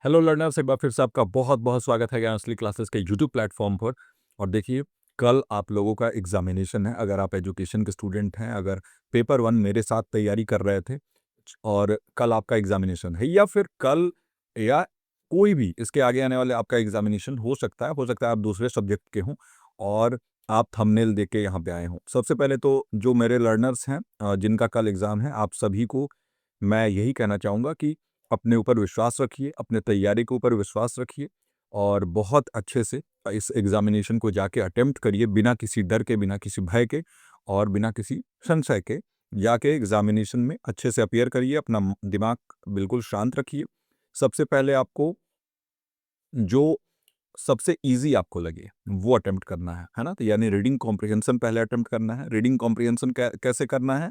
Hello learners, एक बार फिर से आपका बहुत बहुत स्वागत है ज्ञानश्री क्लासेस के यूट्यूब प्लेटफॉर्म पर। और देखिए, कल आप लोगों का एग्जामिनेशन है। अगर आप एजुकेशन के स्टूडेंट हैं, अगर पेपर वन मेरे साथ तैयारी कर रहे थे और कल आपका एग्जामिनेशन है, या फिर कल या कोई भी इसके आगे आने वाले आपका एग्जामिनेशन हो सकता है आप दूसरे सब्जेक्ट के हों और आप थंबनेल देख के यहाँ पे आए हों। सबसे पहले तो जो मेरे लर्नर्स हैं जिनका कल एग्ज़ाम है, आप सभी को मैं यही कहना चाहूँगा कि अपने ऊपर विश्वास रखिए, अपने तैयारी के ऊपर विश्वास रखिए और बहुत अच्छे से इस एग्ज़ामिनेशन को जाके अटेम्प्ट करिए, बिना किसी डर के, बिना किसी भय के और बिना किसी संशय के। जाके एग्ज़ामिनेशन में अच्छे से अपीयर करिए, अपना दिमाग बिल्कुल शांत रखिए। सबसे पहले आपको जो सबसे ईज़ी आपको लगे, वो अटेम्प्ट करना है ना? तो यानी रीडिंग कॉम्प्रिहेंशन पहले अटेम्प्ट करना है। रीडिंग कॉम्प्रिहेंशन कैसे करना है?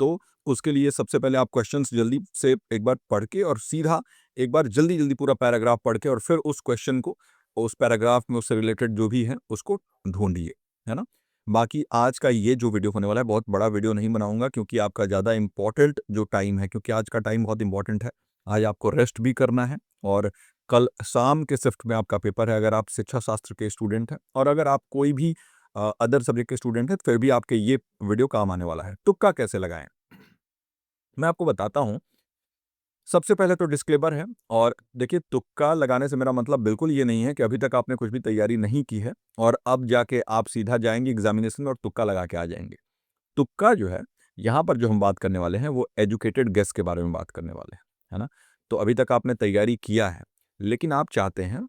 तो उसके लिए सबसे पहले आप क्वेश्चंस जल्दी से एक बार पढ़ के और सीधा एक बार जल्दी-जल्दी पूरा पैराग्राफ पढ़ के और फिर उस क्वेश्चन को, उस पैराग्राफ में उससे रिलेटेड जो भी है, उसको ढूँढिए, है ना? बाकी आज का ये जो वीडियो होने वाला है, बहुत बड़ा वीडियो नहीं बनाऊँगा क्योंकि आपका ज़्यादा इम्पोर्टेंट जो टाइम है, क्योंकि आज का टाइम बहुत इम्पोर्टेंट है। आज आपको रेस्ट भी करना है और कल शाम के शिफ्ट में आपका पेपर है, अगर आप शिक्षा शास्त्र के स्टूडेंट हैं और अगर आप कोई भी अदर सब्जेक्ट के स्टूडेंट हैं, फिर भी आपके ये वीडियो काम आने वाला है। तुक्का कैसे लगाएं, मैं आपको बताता हूं। सबसे पहले तो डिस्क्लेमर है। और देखिए, तुक्का लगाने से मेरा मतलब बिल्कुल ये नहीं है कि अभी तक आपने कुछ भी तैयारी नहीं की है और अब जाके आप सीधा जाएंगे एग्जामिनेशन में और तुक्का लगा के आ जाएंगे। तुक्का जो है, यहाँ पर जो हम बात करने वाले हैं, वो एजुकेटेड गेस के बारे में बात करने वाले हैं, है ना? तो अभी तक आपने तैयारी किया है, लेकिन आप चाहते हैं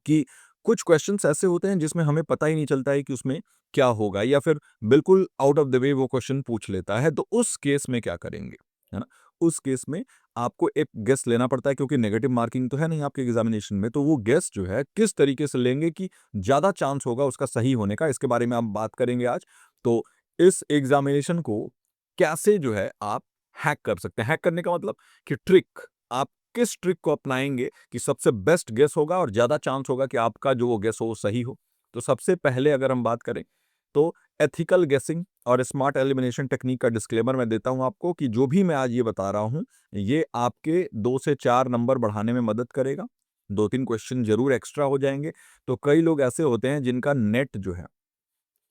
कि कुछ क्वेश्चंस ऐसे होते हैं जिसमें हमें पता ही नहीं चलता है कि उसमें क्या होगा, या फिर बिल्कुल आउट ऑफ द वे वो क्वेश्चन पूछ लेता है, तो उस केस में क्या करेंगे, है ना? उस केस में आपको एक गेस लेना पड़ता है, क्योंकि नेगेटिव मार्किंग तो है नहीं आपके एग्जामिनेशन में। तो वो गेस जो है किस तरीके से लेंगे कि ज़्यादा चांस होगा उसका सही होने का, इसके बारे में हम बात करेंगे आज। तो इस एग्जामिनेशन को कैसे जो है आप हैक कर सकते हैं। हैक करने का मतलब कि ट्रिक, आप किस ट्रिक को अपनाएंगे कि सबसे बेस्ट गेस होगा और ज़्यादा चांस होगा कि आपका जो वो गेस हो वो सही हो। तो सबसे पहले अगर हम बात करें, तो एथिकल गेसिंग और स्मार्ट एलिमिनेशन टेक्निक का डिस्क्लेमर मैं देता हूं आपको कि जो भी मैं आज ये बता रहा हूं, ये आपके 2 से 4 नंबर बढ़ाने में मदद करेगा। 2-3 क्वेश्चन ज़रूर एक्स्ट्रा हो जाएँगे। तो कई लोग ऐसे होते हैं जिनका नेट जो है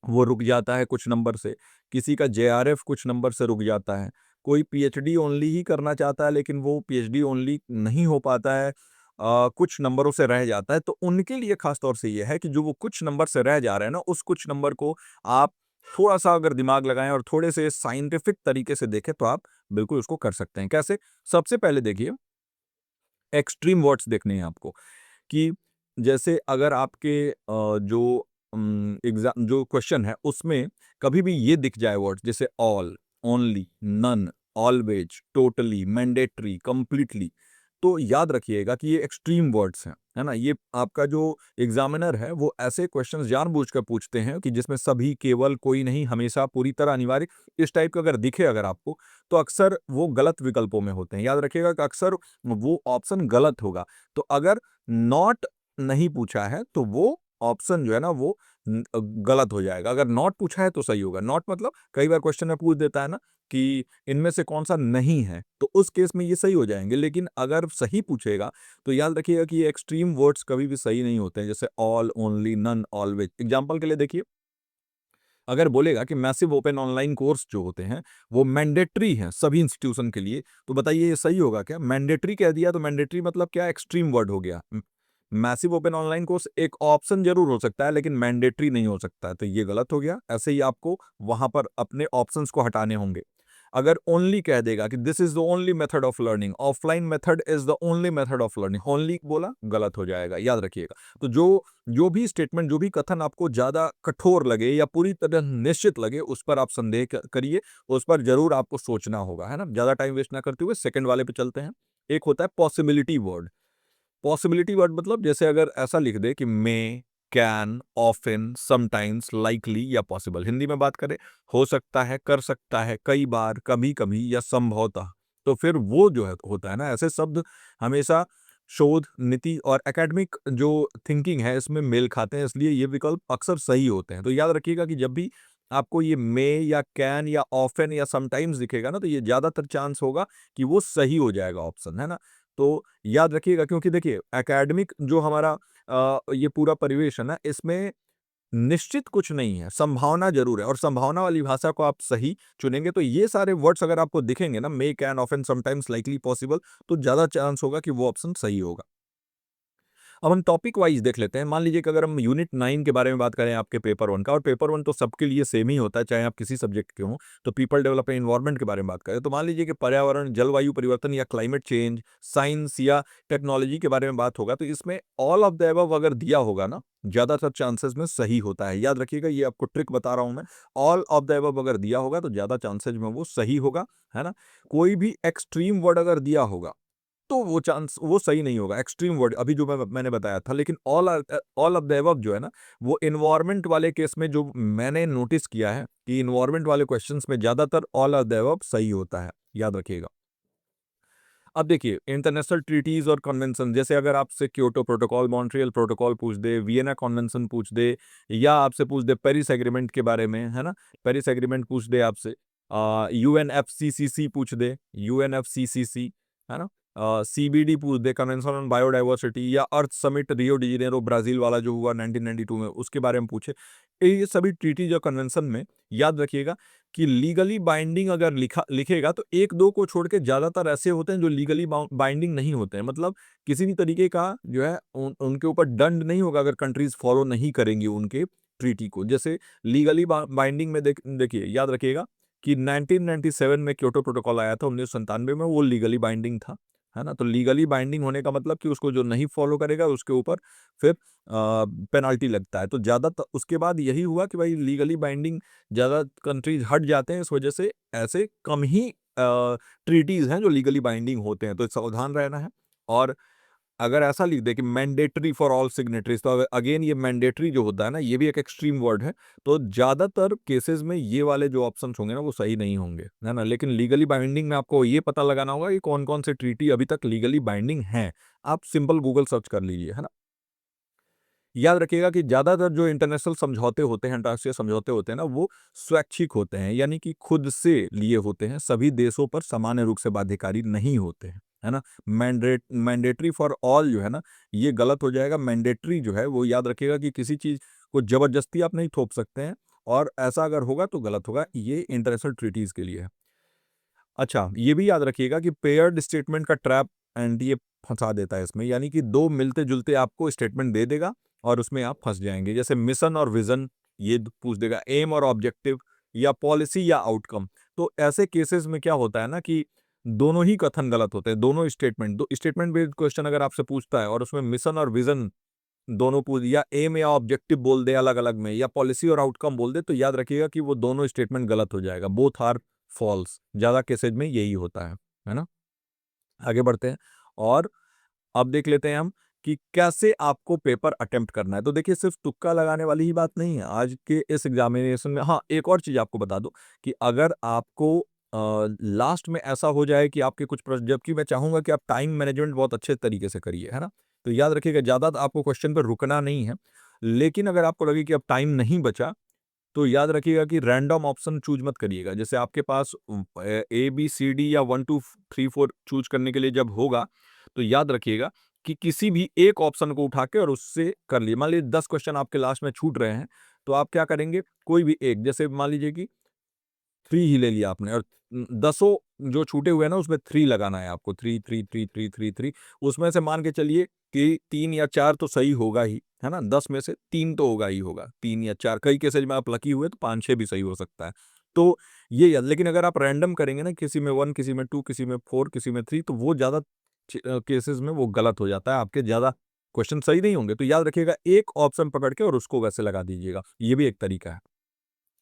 वो रुक जाता है कुछ नंबर से, किसी का जेआरएफ कुछ नंबर से रुक जाता है, कोई पीएचडी ओनली ही करना चाहता है लेकिन वो पीएचडी ओनली नहीं हो पाता है, कुछ नंबरों से रह जाता है। तो उनके लिए खास तौर से ये है कि जो वो कुछ नंबर से रह जा रहे हैं ना, उस कुछ नंबर को आप थोड़ा-सा अगर दिमाग लगाएँ और थोड़े से साइंटिफिक तरीके से देखें, तो आप बिल्कुल उसको कर सकते हैं। कैसे? सबसे पहले देखिए, एक्सट्रीम वर्ड्स देखने हैं आपको। कि जैसे अगर आपके जो एग्ज़ाम जो क्वेश्चन है उसमें कभी भी ये दिख जाए वर्ड्स जैसे all, only, none, always, totally, mandatory, completely, तो याद रखिएगा कि ये एक्सट्रीम वर्ड्स हैं, है ना? ये आपका जो एग्ज़ामिनर है वो ऐसे क्वेश्चंस जानबूझकर पूछते हैं कि जिसमें सभी, केवल, कोई नहीं, हमेशा, पूरी तरह, अनिवार्य, इस टाइप का अगर दिखे अगर आपको, तो अक्सर वो गलत विकल्पों में होते हैं। याद रखिएगा कि अक्सर वो ऑप्शन गलत होगा। तो अगर नॉट नहीं पूछा है तो वो ऑप्शन जो है ना वो गलत हो जाएगा। अगर नॉट पूछा है तो सही होगा। नॉट मतलब कई बार क्वेश्चन में पूछ देता है ना कि इनमें से कौन-सा नहीं है, तो उस केस में ये सही हो जाएँगे। लेकिन अगर सही पूछेगा तो याद रखिएगा कि ये एक्सट्रीम वर्ड्स कभी भी सही नहीं होते हैं, जैसे all, only, none, always. Example के लिए देखिए, अगर बोलेगा कि मैसिव ओपन ऑनलाइन कोर्स जो होते हैं, वो मैंडेटरी हैं सभी इंस्टीट्यूशन के लिए, तो बताइए ये सही होगा क्या? मैंडेटरी कह दिया तो मैंडेटरी मतलब क्या? एक्सट्रीम वर्ड हो गया। मैसिव ओपन ऑनलाइन कोर्स एक ऑप्शन ज़रूर हो सकता है, लेकिन मैंडेटरी नहीं हो सकता है, तो ये गलत हो गया। ऐसे ही आपको वहाँ पर अपने ऑप्शंस को हटाने होंगे। अगर ओनली कह देगा कि this is the only method of learning, offline method is the only method of learning, only बोला, गलत हो जाएगा, याद रखिएगा। तो जो जो भी स्टेटमेंट, जो भी कथन आपको ज़्यादा कठोर लगे या पूरी तरह निश्चित लगे, उस पर आप संदेह करिए, उस पर ज़रूर आपको सोचना होगा, है ना? ज़्यादा टाइम वेस्ट ना करते हुए सेकंड वाले पे चलते हैं। एक होता है पॉसिबिलिटी वर्ड। पॉसिबिलिटी वर्ड मतलब जैसे अगर ऐसा लिख दे कि मे, कैन, ऑफन, समटाइम्स, लाइकली या पॉसिबल। हिंदी में बात करें, हो सकता है, कर सकता है, कई बार, कभी-कभी या संभवतः। तो फिर वो जो है होता है ना, ऐसे शब्द हमेशा शोध, नीति और एकेडमिक जो थिंकिंग है इसमें मेल खाते हैं, इसलिए ये विकल्प अक्सर सही होते हैं। तो याद रखिएगा कि जब भी आपको ये मे या कैन या ऑफन या समटाइम्स दिखेगा ना, तो ये ज़्यादातर चांस होगा कि वो सही हो जाएगा ऑप्शन, है ना? तो याद रखिएगा, क्योंकि देखिए एकेडमिक जो हमारा ये पूरा परिवेश है ना, इसमें निश्चित कुछ नहीं है, संभावना ज़रूर है, और संभावना वाली भाषा को आप सही चुनेंगे तो ये सारे वर्ड्स अगर आपको दिखेंगे ना, may, can, often, sometimes, likely, possible, तो ज़्यादा चांस होगा कि वो ऑप्शन सही होगा। अब हम टॉपिक वाइज देख लेते हैं। मान लीजिए कि अगर हम यूनिट 9 के बारे में बात करें आपके पेपर 1 का, और पेपर 1 तो सबके लिए सेम ही होता है, चाहे आप किसी सब्जेक्ट के हों, तो पीपल डेवलपमेंट एनवायरनमेंट के बारे में बात करें, तो मान लीजिए कि पर्यावरण, जलवायु परिवर्तन या क्लाइमेट चेंज, साइंस या टेक्नोलॉजी के बारे में बात होगा, तो इसमें ऑल ऑफ द अबव अगर दिया होगा ना, ज़्यादातर चांसेस में सही होता है। याद रखिएगा, ये आपको ट्रिक बता रहा हूँ मैं, ऑल ऑफ द अबव अगर दिया होगा तो ज़्यादा चांसेस में वो सही होगा, है ना? कोई भी एक्सट्रीम वर्ड अगर दिया होगा तो वो सही नहीं होगा, एक्सट्रीम वर्ड अभी जो मैंने बताया था। लेकिन ऑल ऑफ द अबव जो है ना, वो एनवायरनमेंट वाले केस में जो मैंने नोटिस किया है कि एनवायरनमेंट वाले क्वेश्चंस में ज़्यादातर ऑल ऑफ द अबव सही होता है, याद रखिएगा। अब देखिए, इंटरनेशनल ट्रीटीज और कन्वेंशन, जैसे अगर आपसे क्योटो प्रोटोकॉल, मॉन्ट्रियल प्रोटोकॉल पूछ दे, वियना कन्वेंशन पूछ दे, या आपसे पूछ दे पेरिस एग्रीमेंट के बारे में, है ना? पेरिस एग्रीमेंट पूछ दे आपसे, यूएनएफसीसीसी पूछ दे, यूएनएफसीसीसी, है ना? सीबीडी पूछ दे, कन्वेंशन ऑन बायोडाइवर्सिटी, या Earth Summit Rio de Janeiro Brazil वाला जो हुआ 1992 में, उसके बारे में पूछे। ये सभी ट्रीटीज और कन्वेंशन में याद रखिएगा कि लीगली बाइंडिंग अगर लिखेगा तो 1-2 को छोड़ के ज़्यादातर ऐसे होते हैं जो लीगली बाइंडिंग नहीं होते हैं। मतलब किसी भी तरीके का जो है उनके ऊपर दंड नहीं होगा अगर कंट्रीज़ फॉलो नहीं करेंगी उनके ट्रीटी को। जैसे लीगली बाइंडिंग में देखिए, याद रखिएगा कि 1997 में क्योटो प्रोटोकॉल आया था, 1997 में, वो लीगली बाइंडिंग था, है ना? तो लीगली बाइंडिंग होने का मतलब कि उसको जो नहीं फॉलो करेगा उसके ऊपर फिर पेनल्टी लगता है। तो उसके बाद यही हुआ कि भाई लीगली बाइंडिंग ज़्यादा कंट्रीज हट जाते हैं, इस वजह से ऐसे कम ही ट्रीटीज हैं जो लीगली बाइंडिंग होते हैं, तो सावधान रहना है। और अगर ऐसा लिख दे कि मैंडेटरी फॉर ऑल सिग्नेटरीज, तो अगेन ये मैंडेटरी जो होता है ना, ये भी एक एक्सट्रीम वर्ड है, तो ज़्यादातर केसेस में ये वाले जो ऑप्शंस होंगे ना वो सही नहीं होंगे, है ना? लेकिन लीगली बाइंडिंग में आपको ये पता लगाना होगा कि कौन कौन से ट्रीटी अभी तक लीगली बाइंडिंग हैं। आप सिंपल गूगल सर्च कर लीजिए, है ना? याद रखिएगा कि ज़्यादातर जो इंटरनेशनल समझौते होते हैं, अंतर्राष्ट्रीय समझौते होते हैं ना, वो स्वैच्छिक होते हैं, यानी कि खुद से लिए होते हैं, सभी देशों पर सामान्य रूप से बाध्यकारी नहीं होते हैं, है ना? मैंडेटरी फॉर ऑल जो है ना, ये गलत हो जाएगा। मैंडेटरी जो है वो याद रखिएगा कि किसी चीज़ को ज़बरदस्ती आप नहीं थोप सकते हैं, और ऐसा अगर होगा तो गलत होगा। ये इंटरनेशनल ट्रीटीज़ के लिए है। अच्छा, ये भी याद रखिएगा कि पेयर्ड स्टेटमेंट का ट्रैप एनडीए फँसा देता है इसमें, यानी कि 2 मिलते-जुलते आपको स्टेटमेंट दे देगा और उसमें आप फँस जाएँगे। जैसे मिशन और विज़न, ये पूछ देगा, एम और ऑब्जेक्टिव, या पॉलिसी या आउटकम। तो ऐसे केसेस में क्या होता है ना कि दोनों ही कथन गलत होते हैं, दोनों स्टेटमेंट। दो स्टेटमेंट बेस्ड क्वेश्चन अगर आपसे पूछता है और उसमें मिशन और विज़न दोनों पूछ, या एम या ऑब्जेक्टिव बोल दे अलग-अलग में, या पॉलिसी और आउटकम बोल दे, तो याद रखिएगा कि वो दोनों स्टेटमेंट गलत हो जाएगा। बोथ आर फॉल्स, ज़्यादा केसेज़ में यही होता है ना? आगे बढ़ते हैं, और अब देख लेते हैं हम कि कैसे आपको पेपर अटेम्प्ट करना है। तो देखिए, सिर्फ़ तुक्का लगाने वाली ही बात नहीं है आज के इस एग्ज़ामिनेशन में। हाँ, एक और चीज़ आपको बता दूँ कि अगर आपको लास्ट में ऐसा हो जाए कि आपके कुछ प्रश्न, जबकि मैं चाहूँगा कि आप टाइम मैनेजमेंट बहुत अच्छे तरीके से करिए, है ना? तो याद रखिएगा, ज़्यादा आपको क्वेश्चन पे रुकना नहीं है। लेकिन अगर आपको लगे कि अब टाइम नहीं बचा, तो याद रखिएगा कि रैंडम ऑप्शन चूज़ मत करिएगा। जैसे आपके पास ए, बी, सी, डी या 1, 2, 3, 4 चूज़ करने के लिए जब होगा, तो याद रखिएगा कि किसी भी एक ऑप्शन को उठा के और उससे कर लिए। मान लीजिए 10 क्वेश्चन आपके लास्ट में छूट रहे हैं, तो आप क्या करेंगे? कोई भी एक, जैसे मान लीजिए कि 3 ही ले लिया आपने, और दसों जो छूटे हुए हैं ना, उसमें 3 लगाना है आपको, 3, 3, 3, 3, 3, 3। उसमें से मान के चलिए कि 3 या 4 तो सही होगा ही, है ना? 10 में से 3 तो होगा ही होगा, 3 या 4, कई केसेज़ में आप लकी हुए तो 5-6 भी सही हो सकता है। तो ये याद, लेकिन अगर आप रैंडम करेंगे ना, किसी में 1, किसी में 2, किसी में 4, किसी में 3, तो वो ज़्यादा केसेज़ में वो गलत हो जाता है, आपके ज़्यादा क्वेश्चन सही नहीं होंगे। तो याद रखिएगा, एक ऑप्शन पकड़ के और उसको वैसे लगा दीजिएगा, ये भी एक तरीका है।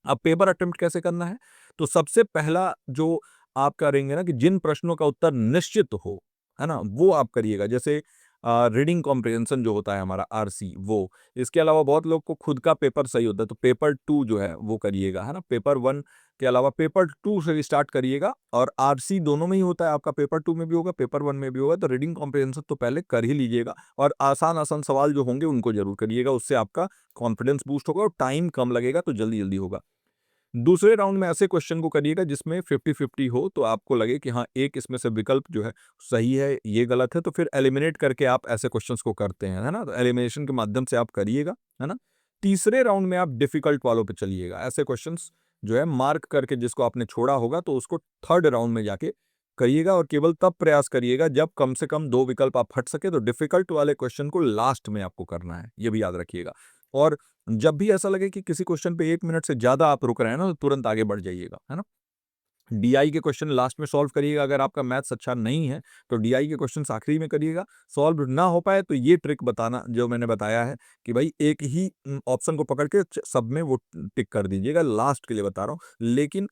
अब पेपर अटेम्प्ट कैसे करना है? तो सबसे पहला जो आप करेंगे ना, कि जिन प्रश्नों का उत्तर निश्चित हो, है ना? वो आप करिएगा। जैसे रीडिंग कॉम्प्रिहेंशन जो होता है हमारा, आरसी, वो। इसके अलावा बहुत लोग को खुद का पेपर सही होता है, तो पेपर 2 जो है वो करिएगा, है ना? पेपर 1 के अलावा पेपर 2 से स्टार्ट करिएगा, और आरसी दोनों में ही होता है आपका, पेपर 2 में भी होगा, पेपर 1 में भी होगा। तो रीडिंग कॉम्प्रिहेंशन तो पहले कर ही लीजिएगा, और आसान-आसान सवाल जो होंगे उनको ज़रूर करिएगा। उससे आपका कॉन्फिडेंस बूस्ट होगा और टाइम कम लगेगा, तो जल्दी-जल्दी होगा। दूसरे राउंड में ऐसे क्वेश्चन को करिएगा जिसमें 50-50 हो, तो आपको लगे कि हाँ, एक इसमें से विकल्प जो है सही है, ये गलत है, तो फिर एलिमिनेट करके आप ऐसे क्वेश्चंस को करते हैं, है ना? तो एलिमिनेशन के माध्यम से आप करिएगा, है ना? तीसरे राउंड में आप डिफ़िकल्ट वालों पे चलिएगा। ऐसे क्वेश्चंस जो है मार्क करके जिसको आपने छोड़ा होगा, तो उसको थर्ड राउंड में जाके करिएगा और केवल तब प्रयास करिएगा जब कम से कम 2 विकल्प आप हट सके, तो डिफ़िकल्ट वाले क्वेश्चन को लास्ट में आपको करना है, ये भी याद रखिएगा। और जब भी ऐसा लगे कि किसी क्वेश्चन पे 1 मिनट से ज़्यादा आप रुक रहे हैं ना, तो तुरंत आगे बढ़ जाइएगा, है ना? डीआई के क्वेश्चन लास्ट में सॉल्व करिएगा। अगर आपका मैथ्स अच्छा नहीं है, तो डीआई के क्वेश्चंस आखिरी में करिएगा। सॉल्व ना हो पाए तो ये ट्रिक बताना जो मैंने बताया है कि भाई एक ही ऑप्शन को पकड़ के सब में वो टिक कर दीजिएगा। लास्ट के लिए बता रहा हूँ। लेकिन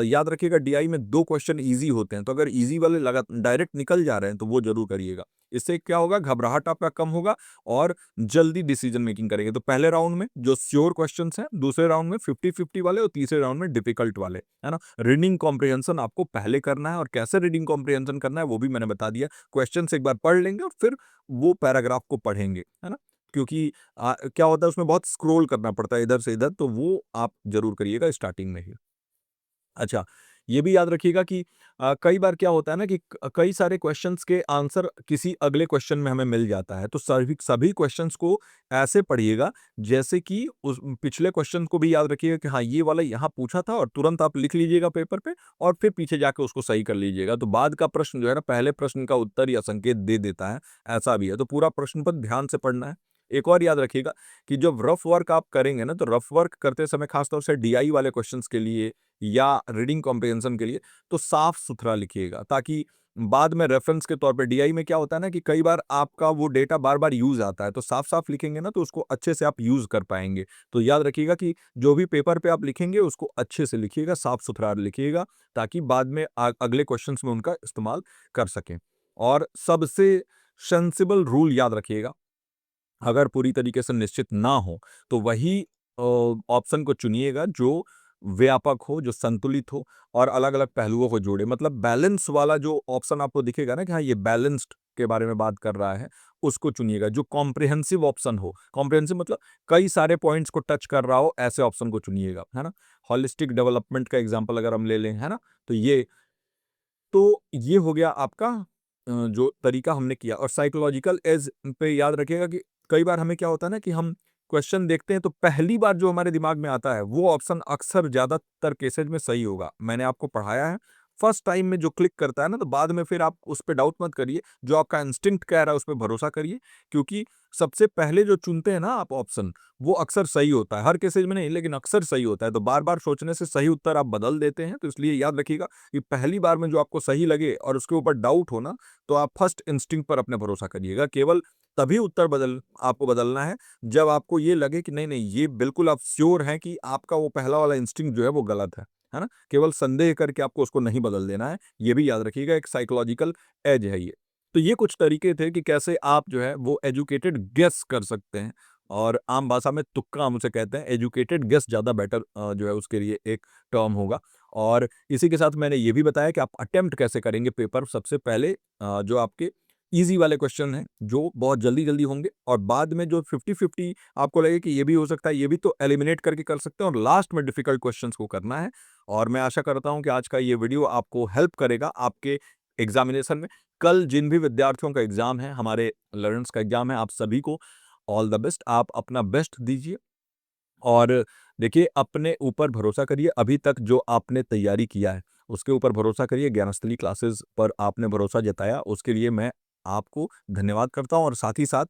याद रखिएगा डीआई में 2 क्वेश्चन ईज़ी होते हैं, तो अगर ईज़ी वाले लगा डायरेक्ट निकल जा रहे हैं, तो वो ज़रूर करिएगा। इससे क्या होगा, घबराहट आपका कम होगा और जल्दी डिसीजन मेकिंग करेंगे। तो पहले राउंड में जो श्योर क्वेश्चंस हैं, दूसरे राउंड में 50-50 वाले और तीसरे राउंड में डिफिकल्ट वाले, है ना? रीडिंग कॉम्प्रिहेंशन आपको पहले करना है और कैसे रीडिंग कॉम्प्रिहेंशन करना है वो भी मैंने बता दिया। क्वेश्चंस एक बार पढ़ लेंगे और फिर वो पैराग्राफ को पढ़ेंगे, है ना? क्योंकि क्या होता है उसमें बहुत स्क्रॉल करना पड़ता है इधर से इधर, तो वो आप ज़रूर करिएगा स्टार्टिंग में ही। अच्छा, ये भी याद रखिएगा कि कई बार क्या होता है ना कि कई सारे क्वेश्चंस के आंसर किसी अगले क्वेश्चन में हमें मिल जाता है, तो सभी सभी क्वेश्चंस को ऐसे पढ़िएगा जैसे कि उस पिछले क्वेश्चन को भी याद रखिएगा कि हाँ, ये वाला यहाँ पूछा था और तुरंत आप लिख लीजिएगा पेपर पे और फिर पीछे जाके उसको सही कर लीजिएगा। तो बाद का प्रश्न जो है ना, पहले प्रश्न का उत्तर या संकेत दे देता है, ऐसा भी है। तो पूरा प्रश्न पत्र ध्यान से पढ़ना है। एक और याद रखिएगा कि जब रफ वर्क आप करेंगे ना, तो रफ वर्क करते समय खास तौर से डीआई वाले क्वेश्चंस के लिए या रीडिंग कॉम्प्रिहेंशन के लिए तो साफ-सुथरा लिखिएगा, ताकि बाद में रेफरेंस के तौर पे डीआई में क्या होता है ना कि कई बार आपका वो डेटा बार-बार यूज़ आता है, तो साफ-साफ लिखेंगे ना तो उसको अच्छे से आप यूज़ कर पाएँगे। तो याद रखिएगा कि जो भी पेपर पे आप लिखेंगे उसको अच्छे से लिखिएगा, साफ-सुथरा लिखिएगा ताकि बाद में अगले क्वेश्चंस में उनका इस्तेमाल कर सकें। और सबसे सेंसिबल रूल याद रखिएगा, अगर पूरी तरीके से निश्चित ना हो, तो वही ऑप्शन को चुनिएगा जो व्यापक हो, जो संतुलित हो और अलग-अलग पहलुओं को जोड़े। मतलब बैलेंस वाला जो ऑप्शन आपको दिखेगा ना कि हाँ, ये बैलेंस्ड के बारे में बात कर रहा है, उसको चुनिएगा। जो कॉम्प्रिहेंसिव ऑप्शन हो, कॉम्प्रिहेंसिव मतलब कई सारे पॉइंट्स को टच कर रहा हो, ऐसे ऑप्शन को चुनिएगा, है ना? होलिस्टिक डेवलपमेंट का एग्ज़ाम्पल अगर हम ले लें, है ना? तो ये हो गया आपका जो तरीका हमने किया। और साइकोलॉजिकल एज पे याद रखिएगा कि कई बार हमें क्या होता है ना कि हम क्वेश्चन देखते हैं तो पहली बार जो हमारे दिमाग में आता है वो ऑप्शन अक्सर ज़्यादातर केसेज में सही होगा। मैंने आपको पढ़ाया है, फर्स्ट टाइम में जो क्लिक करता है ना तो बाद में फिर आप उस पे डाउट मत करिए, जो आपका इंस्टिंक्ट कह रहा है उस पे भरोसा करिए, क्योंकि सबसे पहले जो चुनते हैं ना आप ऑप्शन, वो अक्सर सही होता है। हर केसेज में नहीं, लेकिन अक्सर सही होता है। तो बार-बार सोचने से सही उत्तर आप बदल देते हैं, तो इसलिए याद रखिएगा कि पहली बार में जो आपको सही लगे और उसके ऊपर डाउट हो ना, तो आप फर्स्ट इंस्टिंक्ट पर अपने भरोसा करिएगा। केवल तभी उत्तर आपको बदलना है, जब आपको ये लगे कि नहीं-नहीं ये बिल्कुल आप श्योर हैं कि आपका वो पहला वाला इंस्टिंक्ट जो है वो गलत है ना? केवल संदेह करके आपको उसको नहीं बदल देना है, ये भी याद रखिएगा, एक साइकोलॉजिकल एज है ये। तो ये कुछ तरीके थे कि कैसे आप जो है वो एजुकेटेड गेस कर सकते हैं और आम भाषा में तुक्का हम उसे कहते हैं, एजुकेटेड गेस ज़्यादा बेटर जो है उसके लिए एक टर्म होगा। और इसी के साथ मैंने ये भी बताया कि आप अटेम्प्ट कैसे करेंगे पेपर सबसे पहले जो आपके ईज़ी वाले क्वेश्चन हैं, जो बहुत जल्दी-जल्दी होंगे और बाद में जो 50-50 आपको लगे कि ये भी हो सकता है, ये भी तो एलिमिनेट करके कर सकते हैं और लास्ट में डिफ़िकल्ट क्वेश्चन्स को करना है। और मैं आशा करता हूँ कि आज का ये वीडियो आपको हेल्प करेगा आपके एग्ज़ामिनेशन में। कल जिन भी विद्यार्थियों का एग्ज़ाम है, हमारे लर्नर्स का एग्ज़ाम है, आप सभी को ऑल द बेस्ट। आप अपना बेस्ट दीजिए और देखिए अपने ऊपर भरोसा करिए। अभी तक जो आपने तैयारी किया है, उसके ऊपर भरोसा करिए। ज्ञानस्थली क्लासेस पर आपने भरोसा जताया, उसके लिए मैं आपको धन्यवाद करता हूँ और साथ ही साथ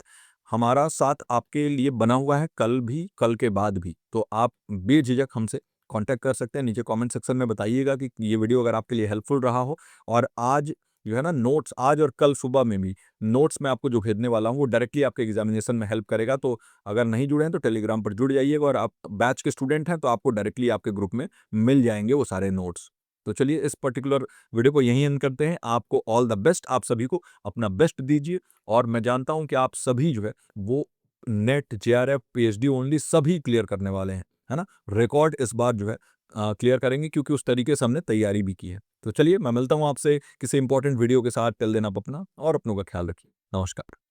हमारा साथ आपके लिए बना हुआ है कल भी, कल के बाद भी। तो आप बेझिझक हमसे कॉन्टैक्ट कर सकते हैं। नीचे कमेंट सेक्शन में बताइएगा कि ये वीडियो अगर आपके लिए हेल्पफुल रहा हो। और आज जो है ना नोट्स, आज और कल सुबह में भी नोट्स मैं आपको जो भेजने वाला हूँ, वो डायरेक्टली आपके एग्ज़ामिनेशन में हेल्प करेगा। तो अगर नहीं जुड़े हैं तो टेलीग्राम पर जुड़ जाइएगा और आप बैच के स्टूडेंट हैं तो आपको डायरेक्टली आपके ग्रुप में मिल जाएँगे वो सारे नोट्स। तो चलिए इस पर्टिकुलर वीडियो को यहीं एंड करते हैं। आपको ऑल द बेस्ट, आप सभी को अपना बेस्ट दीजिए और मैं जानता हूँ कि आप सभी जो है वो नेट, जेआरएफ, पीएचडी ओनली सभी क्लियर करने वाले हैं, है ना? रिकॉर्ड इस बार जो है क्लियर करेंगे क्योंकि उस तरीके से हमने तैयारी भी की है। तो चलिए मैं मिलता हूँ आपसे किसी इंपॉर्टेंट वीडियो के साथ। टिल देन आप अपना और अपनों का ख्याल रखिए। नमस्कार।